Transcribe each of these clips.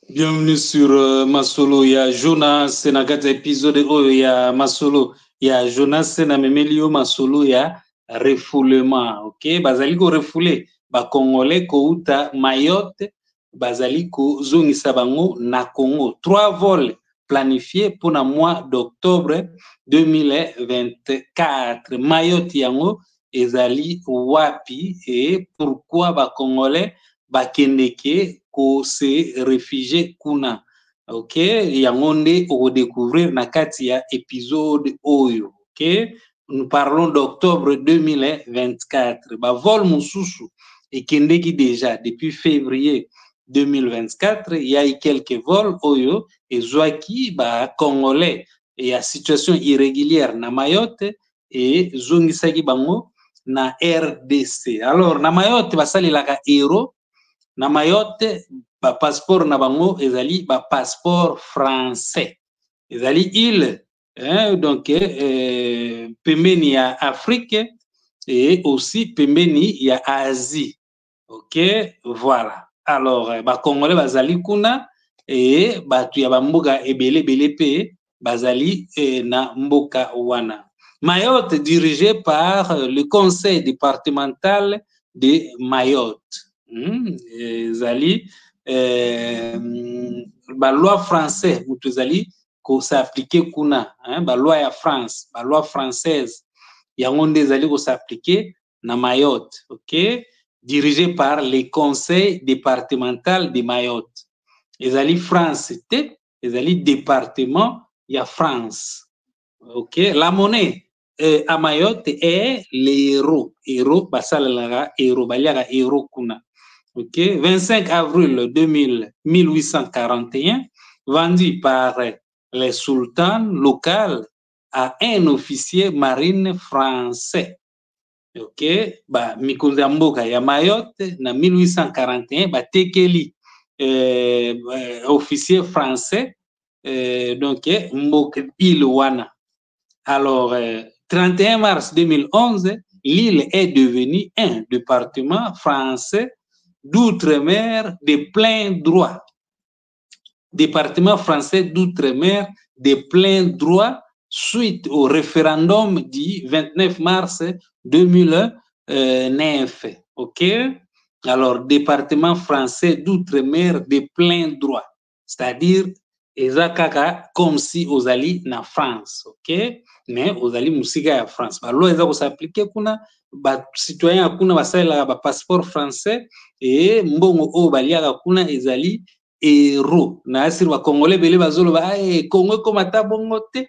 Bienvenue sur Masolo ya Jonas na kati épisode oyo ya Masolo ya Jonas na memelio Masolo ya refoulement. OK, bazali ko refoule ba Congolais ko uta Mayotte, bazali ko zongisa bango na Congo. 3 vols planifiés pour le mois d'octobre 2024. Mayotte yango ezali wapi et pourquoi ba Congolais bakendeke ko se réfugier kuna. OK, yango nde okodécouvrir na kati ya épisode oyo. OK, nous parlons d'octobre 2024. Ba vol mosusu ekendeki déjà depuis février 2024. Il y a eu quelques vols oyo ezwaki ba Congolais et ya situation irrégulière na Mayotte et zongisaki bango na RDC. Alors na Mayotte basalelaka euro, na Mayotte ba passeport na bango ezali ba passeport français, ezali île donc pembeni ya Afrique et aussi pembeni ya Asie. OK, voilà. Alors ba Congolais bazali kuna et batu ya bamboka ebele pe bazali na mboka wana. Mayotte dirigé par le conseil départemental de Mayotte. Ezali ba loi français mutu ezali ko s'appliquer kuna, ba loi ya France, ba loi française yango nde ezali ko s'appliquer na Mayotte. OK, dirigé par le conseil départemental de Mayotte. Ezali France te, ezali département ya France. OK, la monnaie à Mayotte est l'euro. Euro basalaka euro, baliaka euro kuna. OK, 25 avril 1841, vendu par les sultans locaux à un officier marine français. OK, ba mikonzi ya mboka ya Mayotte na 1841 batekeli officier français donc mboka île wana. Alors 31 mars 2011, l'île est devenue un département français d'outre-mer de plein droit. Département français d'outre-mer de plein droit suite au référendum du 29 mars 2009. OK? Alors, département français d'outre-mer de plein droit. C'est-à-dire, ezakaka comme si ozali na France. OK? Mais ozali musika ya France. Ba loi eza ko s'appliquer kuna, ba citoyen kuna basalelaka ba passeport français et mbongo oyo baliaka kuna ezali euro. Na asiri ba Congolais bele bazoloba Congo komata bongo te.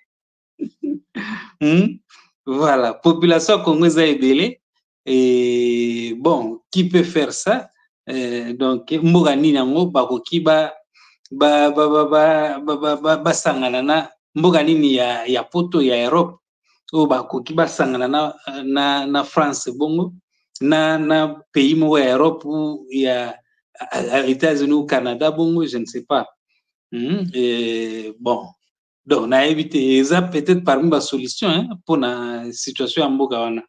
Voilà, population congolaise ebele. Et bon, qui peut faire ça? Donc, mboka nini yango bakoki basangana na mboka nini ya poto ya Europe oyo bakoki basangana na France bongo na pays moko ya Europe ou ya États-Unis ou Canada bongo, je ne sais pas. Bon, donc na éviter ça peut-être parmi les solutions pour la situation ya mboka wana.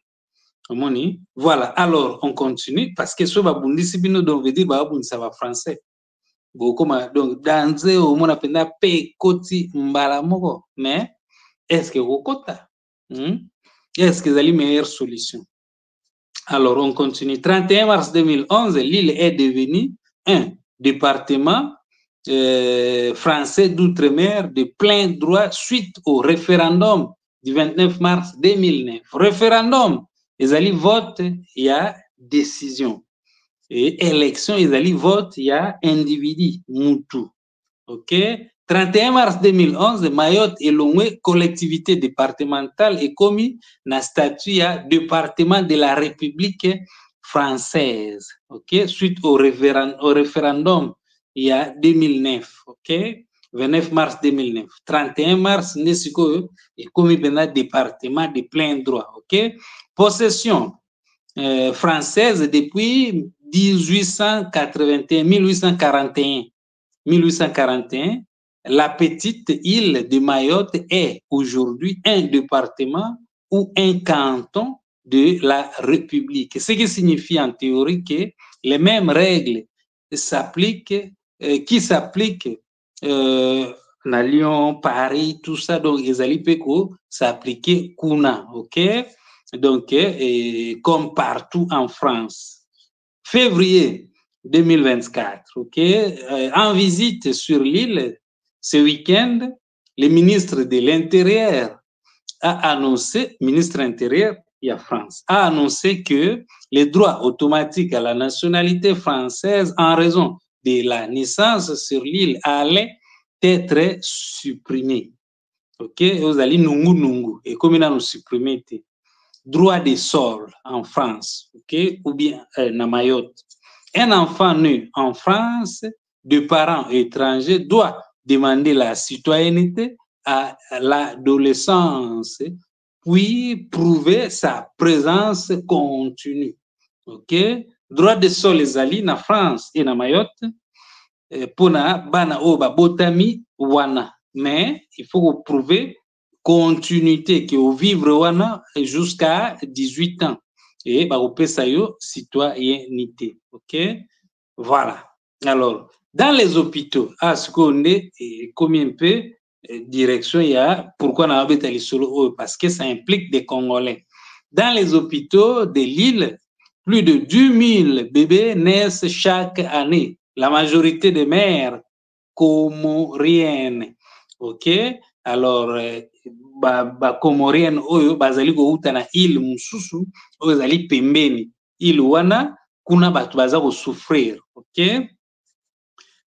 Omoni, voilà. Alors on continue parce que so babundisi bino donc veut dire babundisa ba français. Bokoma donc danze o mona penda pe koti mbala moko, mais est-ce que kokota? Est-ce que c'est la meilleure solution? Alors on continue. 31 mars 2011, l'île est devenue un département français d'outre-mer de plein droit suite au référendum du 29 mars 2009. Référendum, ils allaient voter, il y a décision. Et élection, ils allaient voter, il y a individu, Moutou. OK? 31 mars 2011, Mayotte est l'une collectivité départementale et commis na statut à département de la République française. OK? Suite au référendum il y a 2009. OK? 29 mars 2009. 31 mars, Nesiko est commis dans département de plein droit. OK? Possession française depuis 1841. La petite île de Mayotte est aujourd'hui un département ou un canton de la République. Ce qui signifie en théorie que les mêmes règles s'appliquent qui s'applique na Lyon, Paris, tout ça, donc les alipeko s'appliquer kuna, ok? Donc, comme partout en France. Février 2024, ok? En visite sur l'île ce week-end, le ministre de l'Intérieur a annoncé, ministre intérieur, il y a France, a annoncé que les droits automatiques à la nationalité française en raison de la naissance sur l'île allaient être supprimés. Ok? Vous allez nungu, et comme ils nous supprimé, droit de sol en France, ok? Ou bien na Mayotte. Un enfant né en France de parents étrangers doit demander la citoyenneté à l'adolescence, puis prouver sa présence continue. Ok? Droit de sol les alliés na France et na Mayotte pour na bana oba botami wana, mais il faut prouver continuité que au vivre wana jusqu'à 18 ans et ba opesa yo citoyenneté. Ok? Voilà. Alors, dans les hôpitaux, à ce qu'on est, combien peu direction il y a, pourquoi on a habité solo, parce que ça implique des Congolais. Dans les hôpitaux de l'île, plus de 10 000 bébés naissent chaque année. La majorité des mères comoriennes. Ok? Alors, ba comorienne oyo bazali kouta na île mususu oyo zali pembeni île wana kuna batu baza ko souffrir. Ok?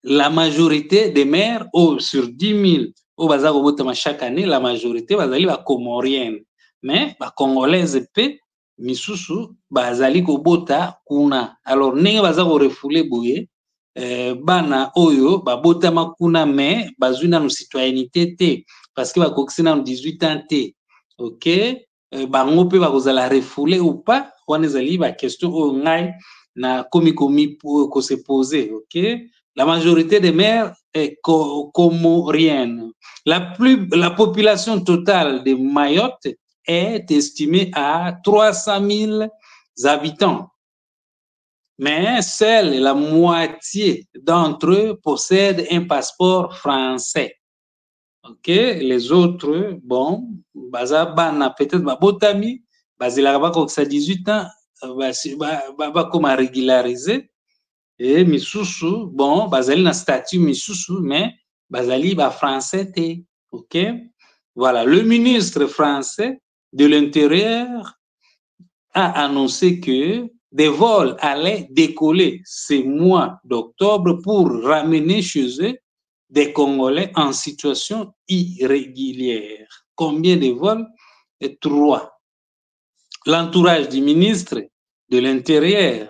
La majorité des mères sur 10 000 oyo baza kobotama chaque année, la majorité bazali ba comorienne, mais ba congolaise pe misusu bazali kobota kuna. Alors ndenge baza ko refoule boye bana oyo babotama kuna mais bazwi nanu citoyenneté te parce que bakokisi nanu 18 ans te. Ok? Bango pe bakozala refoule ou pas, wana ezali ba question oyo ngai na komi ko se poser. Ok? La majorité des mères est comorienne. La population totale de Mayotte est estimée à 300 000 habitants. Mais seule la moitié d'entre eux possèdent un passeport français. Ok? Les autres, bon, baza bana peut-être babotami, bazilaka bakokisa 18 ans, bakoma régulariser. Et misusu, bon, bazali na statut misusu, mais bazali ba français te. Ok? Voilà. Le ministre français de l'Intérieur a annoncé que des vols allaient décoller ce mois d'octobre pour ramener chez eux des Congolais en situation irrégulière. Combien de vols? 3. L'entourage du ministre de l'Intérieur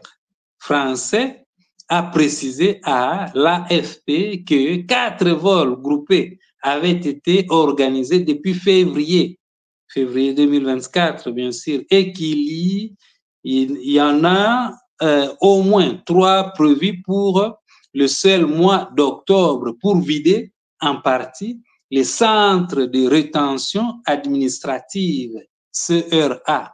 français a précisé à l'AFP que 4 vols groupés avaient été organisés depuis février 2024, bien sûr, et qu'il y en a au moins 3 prévus pour le seul mois d'octobre pour vider en partie les centres de rétention administrative, CRA,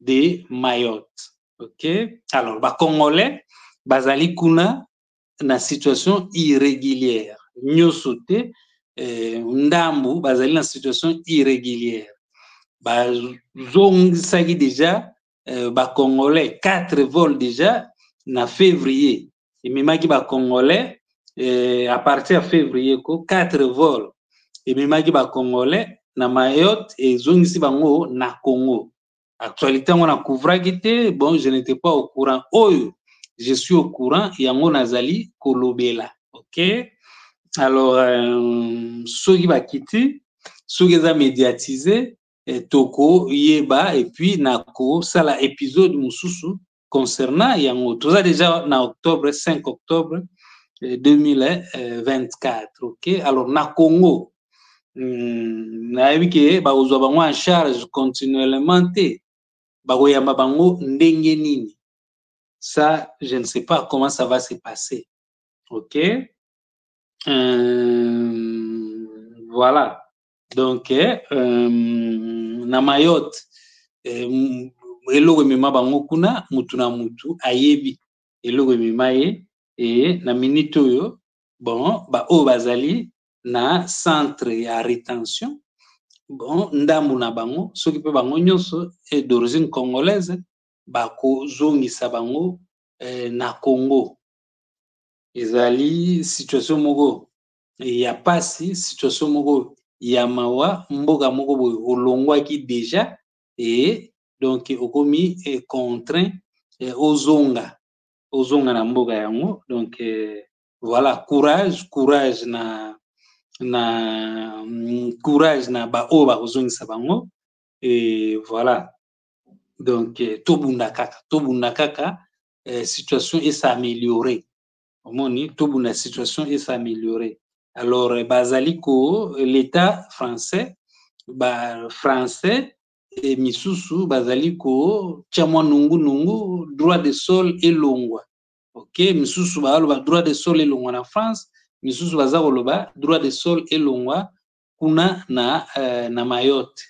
de Mayotte. Ok? Alors, les Congolais, bazali kuna na situation irrégulière. Nyosote, ndambu, bazali na situation irrégulière. Bazongisaki déjà, ba Congolais, 4 vols déjà, na février. Et memaki ba Congolais, à partir de février, 4 vols. Et memaki ba Congolais, na Mayotte, et zongisi bango na Congo. Actualité, on a couvert guité, bon, je n'étais pas au courant. Oh, je suis au courant, yango nazali kolobela. Ok? Alors, ceux qui va quitter, ceux qui ont médiatisé, toko, yeba, et puis nako, ça la épisode mususu concernant yango. Tout ça déjà en octobre, 5 octobre 2024. Ok? Alors, na Congo, na yebike, ba uzwa bango en charge continuellement te. Bagoyamba bango ndenge nini. Ça, je ne sais pas comment ça va se passer. Ok? Voilà. Donc, na Mayotte, eloko emema bango kuna mutu na mutu ayebi eloko emema ye et na minute oyo bon oyo bazali na centre ya rétention bon ndambu na bango soki mpe bango nyonso d'origine congolaise bakozongisa bango na Congo. Ezali situation moko ya pasi, situation moko ya mawa, mboka moko boye olongwaki déjà et donc okomi contraint ozonga na mboka yango. Donc voilà, courage na oyo bakozongisa bango et voilà. Donc tobunda kaka situation s'améliorer. Omoni tobunda situation s'améliorer. Alors bazali ko l'état français français et misusu bazali ko chamwa nungu droit de sol elongwa. OK, misusu baloba droit de sol elongwa na France, misusu bazakoloba droit de sol elongwa kuna na Mayotte.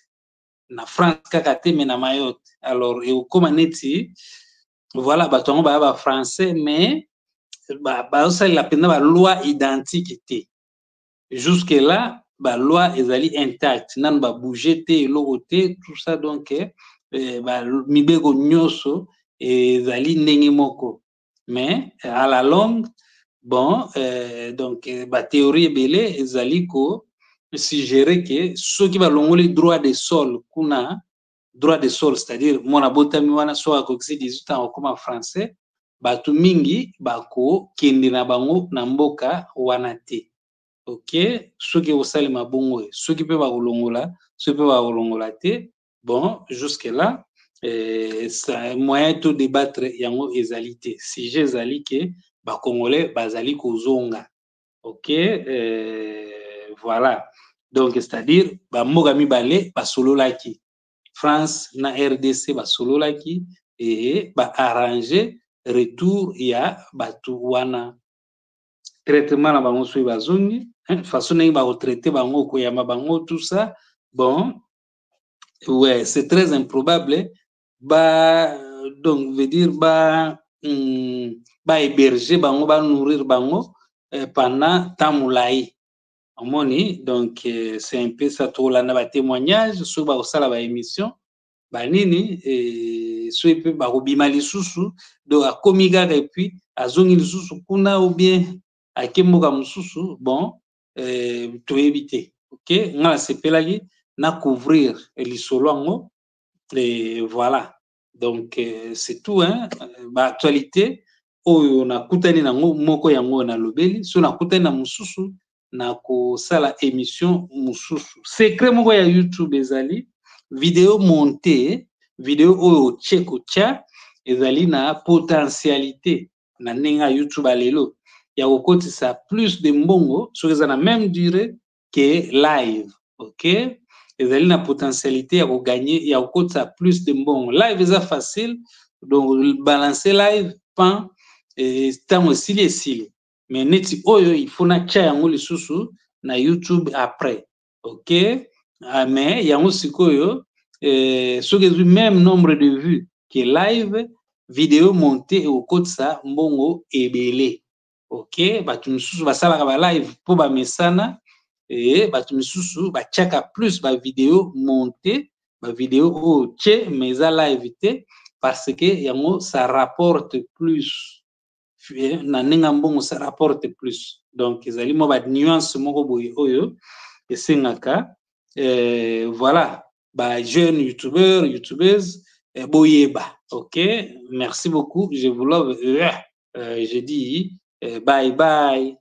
Na France kaka te mais na Mayotte. Alors ekoma neti voilà batongo ba français mais baosalela mpenza baloi identique te. Jusque là baloi ezali intact nanu babouge te eloko te tout ça. Donc mibeko nyonso ezali ndenge moko mais à la longue bon donc bathéorie ebele ezali ko suggérer que soki balongoli droit de sol kuna droit de sol, c'est-à-dire mwana botami wana so akokisi 18 ans okoma français, bato mingi bako kende na bango na mboka wana te. OK, soki osalema bongo soki pe bakolongola soki pe bakolongola te. Bon, jusque là ça moyen to débattre yango ezali te. Sujet ezali ke ba congolais bazali kozonga. OK, voilà. Donc c'est-à-dire ba mboka mibale basololaki France na RDC basololaki et arranger retour ya batu wana traitement na bango soki bazongi façon ndenge bakotraite bango koyamba bango tout ça. Bon ouais, c'est très improbable donc veut dire héberger bango nourrir bango pendant temps molai. Omoni, donc c'est un peu ça tolanda ba témoignage soki bakosala ba émission banini soki mpe bakobima lisusu donc akomi kaka et puis azongi lisusu kuna ou bien ake mboka mosusu. Bon toyebi te. OK, nga nasepelaki na couvrir lisolo yango et voilà. Donc c'est tout baactualité oyo nakutani nango moko yango nalobeli so nakutani na mosusu na kosala émission mosusu. Secret moko ya YouTube ezali vidéo montée, vidéo oyo tchekocha ezali na potentialité na ndenge YouTube alelo ya kokotisa plus de mbongo soki eza na même durée que live. OK, ezali na potentialité ya kogagner ya kokotisa plus de mbongo. Live eza facile donc balancer live pan ntango esili mais neti oyo il faut na tia yango lisusu na YouTube après. OK, mais yango sikoyo soki ezwi même nombre de vues que live vidéo montée ekokotisa mbongo ebele. OK, bato misusu basalaka ba live mpo bamesana et bato misusu batiaka plus ba vidéo montée ba vidéo oyo tie mais eza live te parce que yango ça rapporte plus na ndenge mbongo ça rapporte plus. Donc ezali mo ba nuance moko boye oyo esengaka voilà ba jeunes youtubeuses boyeba. OK, merci beaucoup, je vous love. Je dis bye bye.